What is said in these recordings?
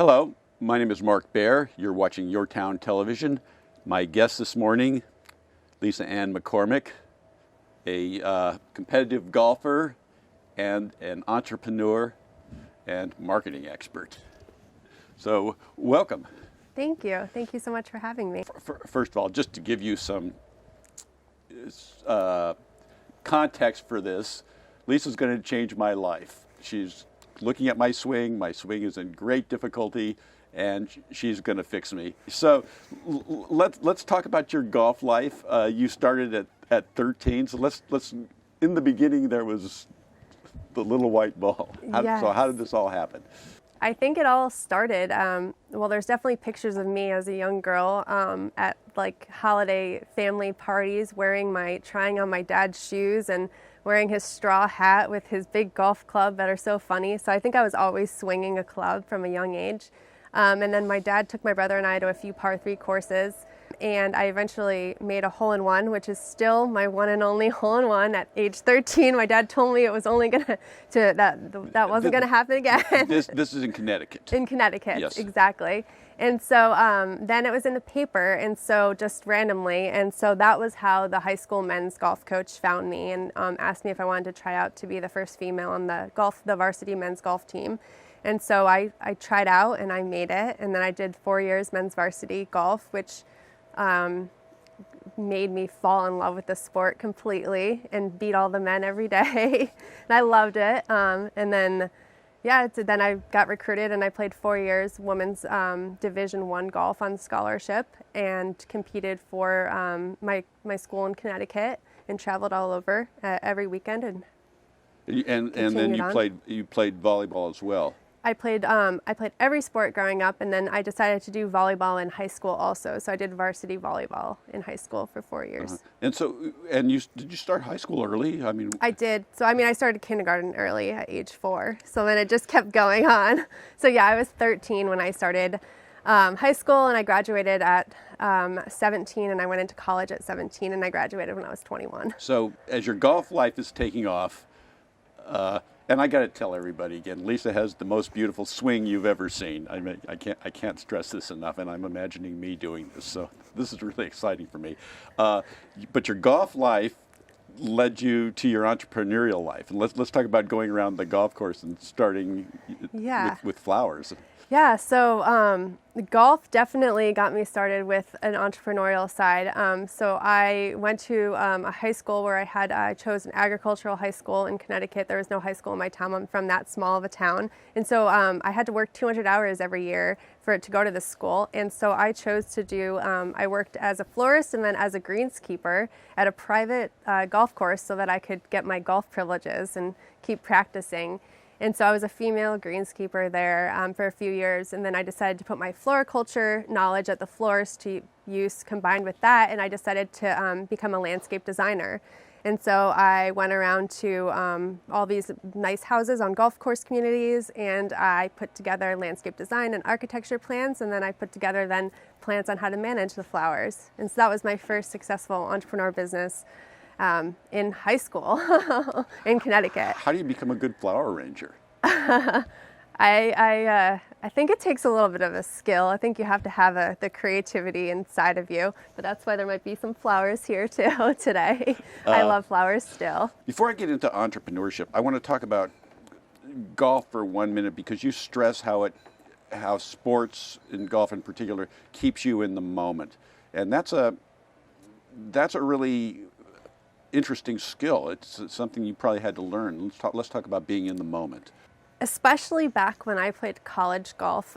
Hello, my name is Mark Baer. You're watching YourTown television. My guest this morning, Ann McCormick, a competitive golfer and an entrepreneur and marketing expert. So welcome. Thank you. Thank you so much for having me. First of all, just to give you some context for this, Lisa's going to change my life. She's looking at my swing. My swing is in great difficulty, and she's going to fix me. So let's talk about your golf life. You started at 13. So let's in the beginning there was the little white ball. Yes. So how did this all happen? I think it all started, well, there's definitely pictures of me as a young girl at like holiday family parties trying on my dad's shoes and wearing his straw hat with his big golf club that are so funny. So I think I was always swinging a club from a young age. And then my dad took my brother and I to a few par 3 courses, and I eventually made a hole-in-one, which is still my one and only hole-in-one at age 13. My dad told me it was only that wasn't gonna happen again. This is in Connecticut. In Connecticut, yes. Exactly. And so then it was in the paper, and so just randomly, and so that was how the high school men's golf coach found me and asked me if I wanted to try out to be the first female on the varsity men's golf team. And so I tried out and I made it, and then I did 4 years men's varsity golf, which made me fall in love with the sport completely and beat all the men every day. And I loved it. And then, then I got recruited and I played 4 years women's Division I golf on scholarship and competed for my school in Connecticut and traveled all over every weekend. And then you played volleyball as well. I played every sport growing up, and then I decided to do volleyball in high school also. So I did varsity volleyball in high school for 4 years. And did you start high school early? I did. So I started kindergarten early at age 4. So then it just kept going on. So I was 13 when I started high school, and I graduated at 17, and I went into college at 17, and I graduated when I was 21. So as your golf life is taking off, and I got to tell everybody again, Lisa has the most beautiful swing you've ever seen. I can't stress this enough, and I'm imagining me doing this, so this is really exciting for me. But your golf life led you to your entrepreneurial life, and let's talk about going around the golf course and starting with flowers. Yeah, so golf definitely got me started with an entrepreneurial side. So I went to a high school where I chose an agricultural high school in Connecticut. There was no high school in my town. I'm from that small of a town. And so I had to work 200 hours every year for it to go to this school. And so I chose to do, I worked as a florist and then as a greenskeeper at a private golf course so that I could get my golf privileges and keep practicing. And so I was a female greenskeeper there for a few years, and then I decided to put my floriculture knowledge at the florist to use combined with that, and I decided to become a landscape designer. And so I went around to all these nice houses on golf course communities, and I put together landscape design and architecture plans, and then I put together plans on how to manage the flowers. And so that was my first successful entrepreneur business in high school in Connecticut. How do you become a good flower arranger? I think it takes a little bit of a skill. I think you have to have the creativity inside of you, but that's why there might be some flowers here too today. I love flowers still. Before I get into entrepreneurship, I want to talk about golf for 1 minute, because you stress how sports, in golf in particular, keeps you in the moment, and that's a really interesting skill. It's something you probably had to learn. Let's talk about being in the moment. Especially back when I played college golf,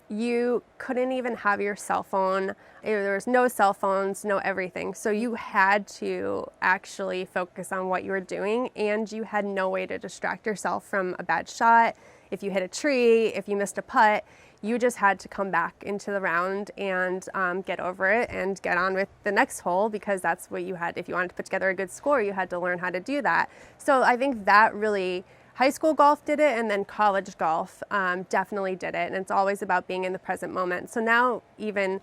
you couldn't even have your cell phone. There was no cell phones, no everything. So you had to actually focus on what you were doing, and you had no way to distract yourself from a bad shot. If you hit a tree, if you missed a putt, you just had to come back into the round and get over it and get on with the next hole, because that's what you had. If you wanted to put together a good score, you had to learn how to do that. So I think that really, high school golf did it, and then college golf definitely did it. And it's always about being in the present moment. So now even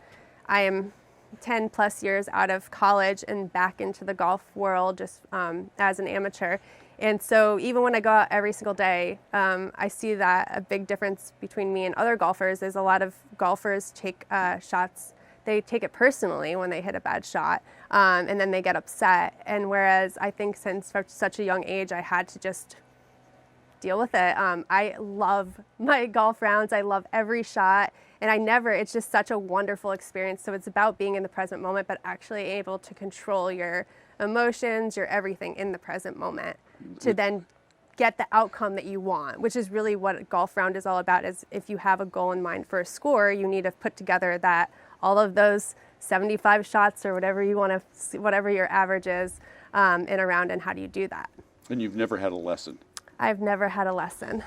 I am 10 plus years out of college and back into the golf world just as an amateur. And so even when I go out every single day, I see that a big difference between me and other golfers is a lot of golfers take shots, they take it personally when they hit a bad shot, and then they get upset. And whereas I think since such a young age, I had to just deal with it. I love my golf rounds. I love every shot. And it's just such a wonderful experience. So it's about being in the present moment, but actually able to control your emotions, your everything in the present moment to then get the outcome that you want, which is really what a golf round is all about. Is if you have a goal in mind for a score, you need to put together that all of those 75 shots or whatever you want to, whatever your average is in a round, and how do you do that? And you've never had a lesson? I've never had a lesson.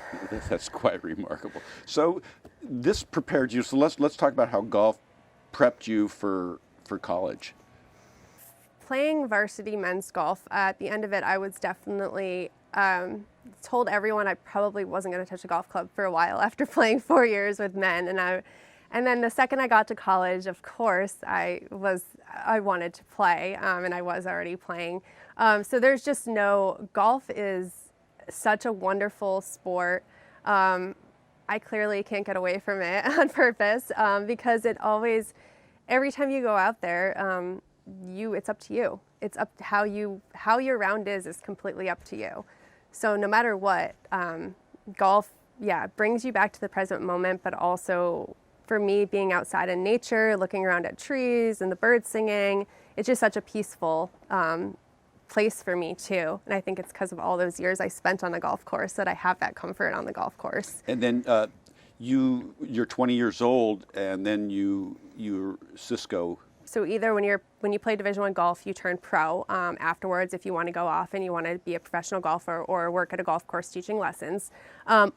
That's quite remarkable. So this prepared you. So let's talk about how golf prepped you for college. Playing varsity men's golf, at the end of it, I was definitely told everyone I probably wasn't going to touch a golf club for a while after playing 4 years with men. And then the second I got to college, of course, I wanted to play, and I was already playing. So there's just golf is such a wonderful sport. I clearly can't get away from it on purpose because every time you go out there, it's up to you. It's up to how your round is completely up to you. So no matter what, golf, brings you back to the present moment, but also for me, being outside in nature, looking around at trees and the birds singing, it's just such a peaceful place for me too. And I think it's because of all those years I spent on a golf course that I have that comfort on the golf course. And then you're 20 years old, and then you're Cisco. So either when you play Division I golf, you turn pro afterwards if you want to go off and you want to be a professional golfer or work at a golf course teaching lessons,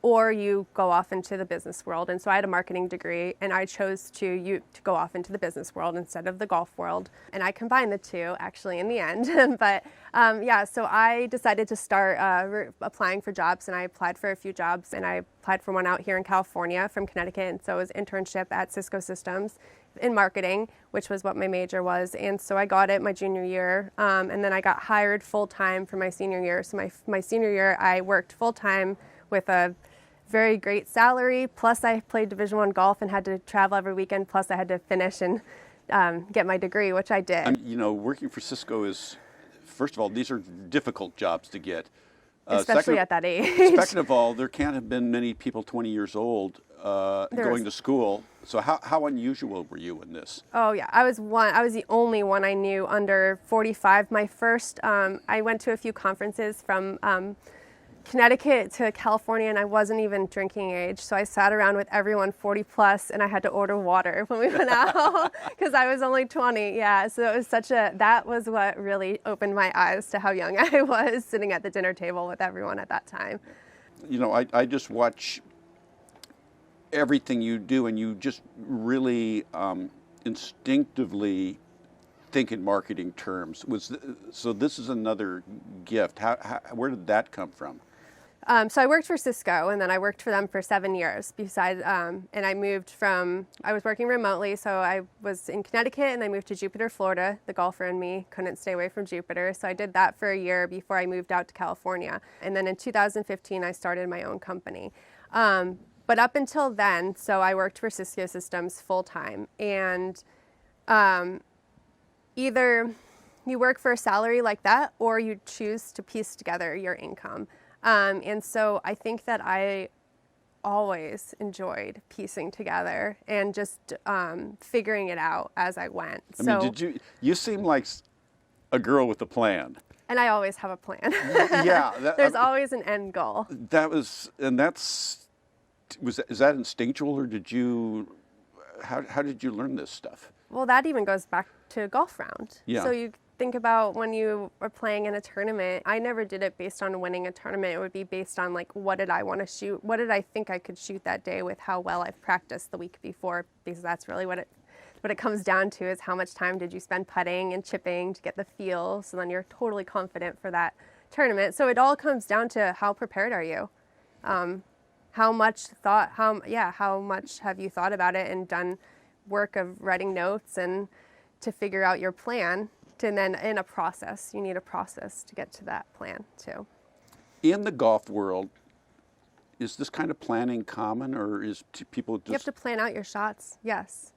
or you go off into the business world. And so I had a marketing degree, and I chose to go off into the business world instead of the golf world. And I combined the two actually in the end. But so I decided to start applying for jobs, and I applied for a few jobs, and I applied for one out here in California from Connecticut. And so it was internship at Cisco Systems in marketing, which was what my major was. And so I got it my junior year, and then I got hired full-time for my senior year. So my senior year, I worked full-time with a very great salary, plus I played Division I golf and had to travel every weekend, plus I had to finish and get my degree, which I did. Working for Cisco is, first of all, these are difficult jobs to get. Especially at that age. Second of all, there can't have been many people 20 years old going to school. So how unusual were you in this? Oh yeah, I was the only one I knew under 45. My first, I went to a few conferences from Connecticut to California, and I wasn't even drinking age. So I sat around with everyone 40 plus, and I had to order water when we went out because I was only 20. Yeah, so it was that was what really opened my eyes to how young I was sitting at the dinner table with everyone at that time. I just watch everything you do, and you just really instinctively think in marketing terms. So this is another gift. Where did that come from? So I worked for Cisco, and then I worked for them for 7 years. And I was working remotely, so I was in Connecticut, and I moved to Jupiter, Florida. The golfer in me couldn't stay away from Jupiter, so I did that for a year before I moved out to California. And then in 2015, I started my own company. But up until then, so I worked for Cisco Systems full-time, and either you work for a salary like that, or you choose to piece together your income. And so I think that I always enjoyed piecing together and just figuring it out as I went. You seem like a girl with a plan. And I always have a plan. Yeah. There's always an end goal. Is that instinctual, or how did you learn this stuff? Well, that even goes back to a golf round. Yeah. So you think about when you are playing in a tournament, I never did it based on winning a tournament. It would be based on what did I want to shoot? What did I think I could shoot that day with how well I've practiced the week before? Because that's really what it comes down to, is how much time did you spend putting and chipping to get the feel, so then you're totally confident for that tournament. So it all comes down to how prepared are you? How much have you thought about it and done work of writing notes and to figure out your plan? And then in a process, you need a process to get to that plan too. In the golf world, is this kind of planning common, or people just... You have to plan out your shots, yes.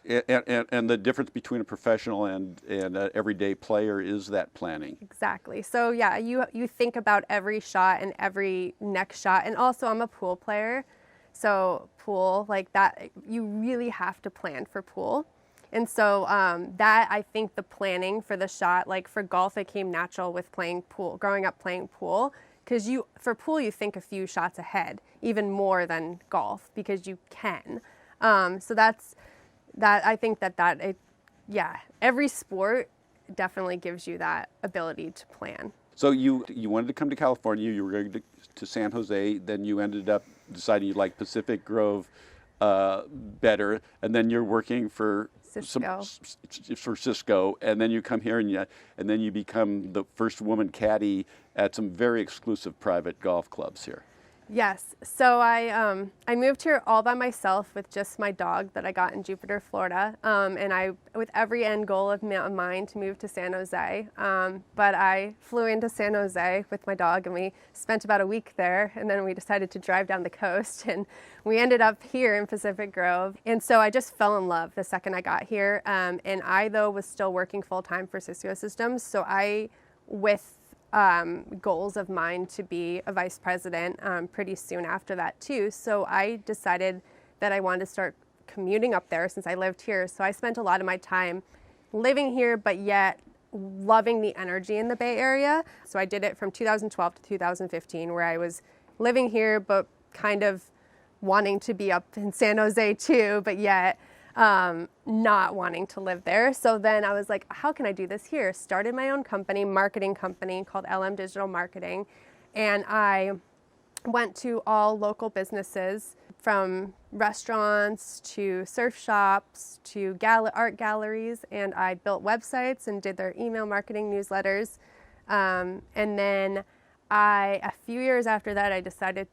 And the difference between a professional and an everyday player is that planning. Exactly. So yeah, you think about every shot and every next shot. And also I'm a pool player. So pool, like that, you really have to plan for pool. And so that, I think the planning for the shot, like for golf, it came natural with playing pool, growing up playing pool. Because for pool, you think a few shots ahead, even more than golf, because you can. So that's, I think yeah, every sport definitely gives you that ability to plan. So you wanted to come to California, you were going to San Jose, then you ended up deciding you liked Pacific Grove better, and then you're working for Cisco, and then you come here and then you become the first woman caddy at some very exclusive private golf clubs here. Yes. So I moved here all by myself with just my dog that I got in Jupiter, Florida, and with every end goal of mine to move to San Jose. But I flew into San Jose with my dog, and we spent about a week there, and then we decided to drive down the coast, and we ended up here in Pacific Grove. And so I just fell in love the second I got here. And I, though, was still working full-time for Cisco Systems, so with goals of mine to be a vice president pretty soon after that too. So I decided that I wanted to start commuting up there since I lived here. So I spent a lot of my time living here, but yet loving the energy in the Bay Area. So I did it from 2012 to 2015, where I was living here, but kind of wanting to be up in San Jose too, but yet not wanting to live there. So then I was like, how can I do this here? Started my own marketing company called LM Digital Marketing. And I went to all local businesses, from restaurants to surf shops to art galleries. And I built websites and did their email marketing newsletters. And then a few years after that, I decided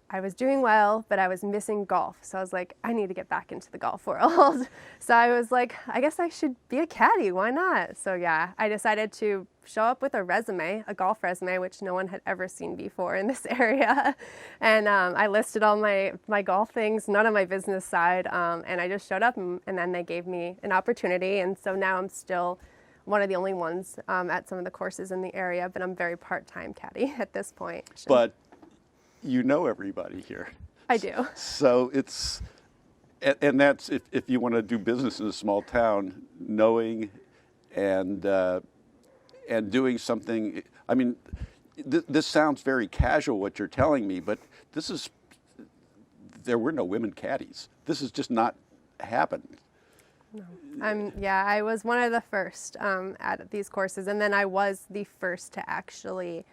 I was doing well, but I was missing golf. So I was like, I need to get back into the golf world. So I was like, I guess I should be a caddy. Why not? So yeah, I decided to show up with a golf resume, which no one had ever seen before in this area. And I listed all my golf things, none on my business side. And I just showed up, and then they gave me an opportunity. And so now I'm still one of the only ones at some of the courses in the area, but I'm very part-time caddy at this point. But you know everybody here. I do. So and that's, if you want to do business in a small town, knowing and doing something. I mean, this sounds very casual what you're telling me, but there were no women caddies. This has just not happened. No. I was one of the first at these courses, and then I was the first to actually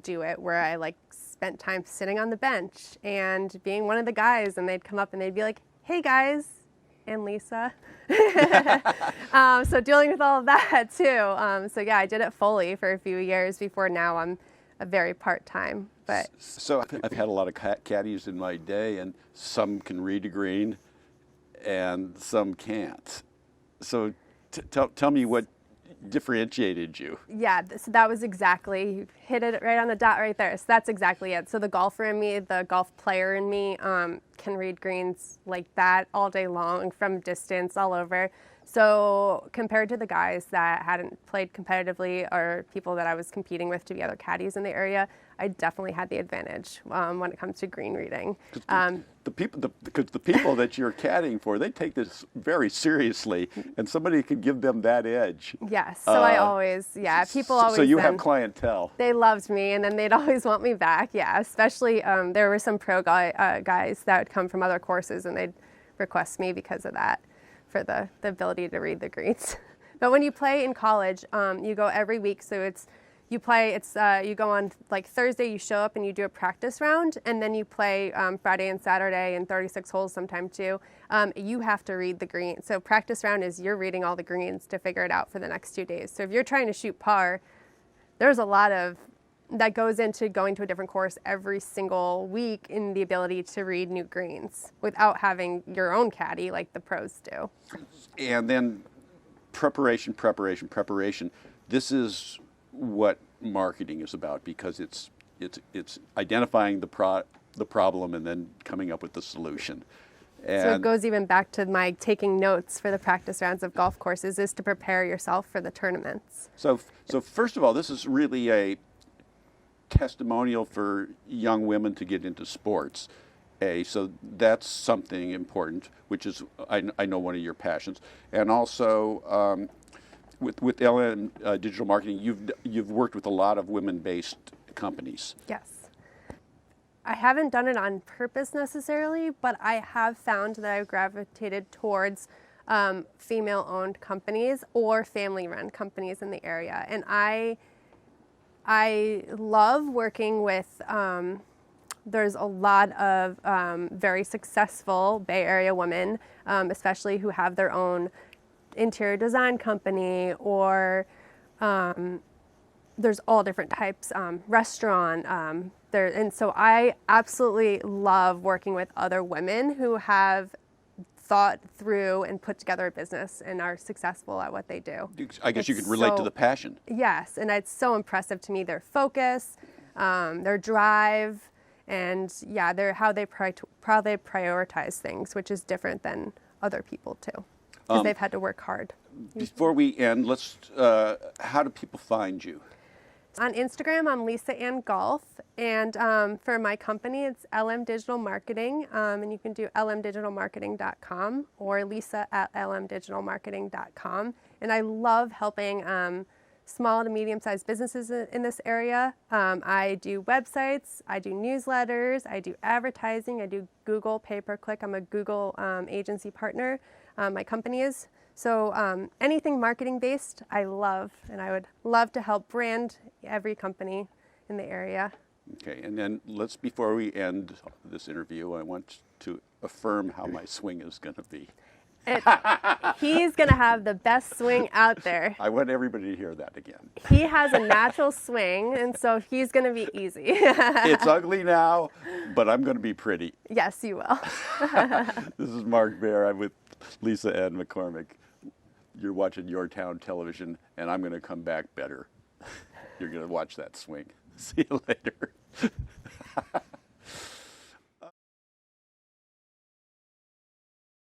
do it, where I spent time sitting on the bench and being one of the guys, and they'd come up and they'd be like, hey guys, and Lisa. So dealing with all of that too. So yeah, I did it fully for a few years before now I'm a very part-time. But so I've had a lot of caddies in my day, and some can read a green and some can't. So tell me what differentiated you. Yeah, so that was exactly, you hit it right on the dot right there. So that's exactly it. So the golfer in me, the golf player in me, can read greens like that all day long, from distance, all over. So compared to the guys that hadn't played competitively, or people that I was competing with to be other caddies in the area, I definitely had the advantage when it comes to green reading. Because the people that you're caddying for, they take this very seriously, and somebody can give them that edge. Yes, so I always, people always. So you have clientele. They loved me, and then they'd always want me back. Yeah, especially there were some pro guys that would come from other courses, and they'd request me because of that, for the ability to read the greens. But when you play in college, you go every week, so you go on Thursday, you show up and you do a practice round, and then you play Friday and Saturday and 36 holes sometime too. You have to read the green. So practice round is you're reading all the greens to figure it out for the next 2 days. So if you're trying to shoot par, there's a lot of that goes into going to a different course every single week in the ability to read new greens without having your own caddy like the pros do. And then preparation. This is what marketing is about, because it's identifying the problem and then coming up with the solution. And So it goes even back to my taking notes for the practice rounds of golf courses, is to prepare yourself for the tournaments. so first of all, this is really a testimonial for young women to get into sports. So that's something important, which is, I know, one of your passions. And also, with LM Digital Marketing, you've worked with a lot of women-based companies. Yes. I haven't done it on purpose necessarily, but I have found that I've gravitated towards female-owned companies or family-run companies in the area. And I love working with, there's a lot of very successful Bay Area women, especially who have their own interior design company, or there's all different types, restaurant, and so I absolutely love working with other women who have thought through and put together a business and are successful at what they do. I guess you could relate to the passion. Yes, and it's so impressive to me, their focus, their drive, and how they prioritize things, which is different than other people too, because they've had to work hard. Before we end, how do people find you? On Instagram, I'm Lisa Ann Golf, and for my company, it's LM Digital Marketing, and you can do lmdigitalmarketing.com or lisa@lmdigitalmarketing.com. And I love helping small to medium-sized businesses in this area. I do websites, I do newsletters, I do advertising, I do Google pay-per-click. I'm a Google agency partner. My company is. So anything marketing-based, I love, and I would love to help brand every company in the area. Okay, and then before we end this interview, I want to affirm how my swing is going to be. He's going to have the best swing out there. I want everybody to hear that again. He has a natural swing, and so he's going to be easy. It's ugly now, but I'm going to be pretty. Yes, you will. This is Mark Baer. I'm with Lisa Ann McCormick. You're watching YourTown television, and I'm going to come back better. You're going to watch that swing. See you later.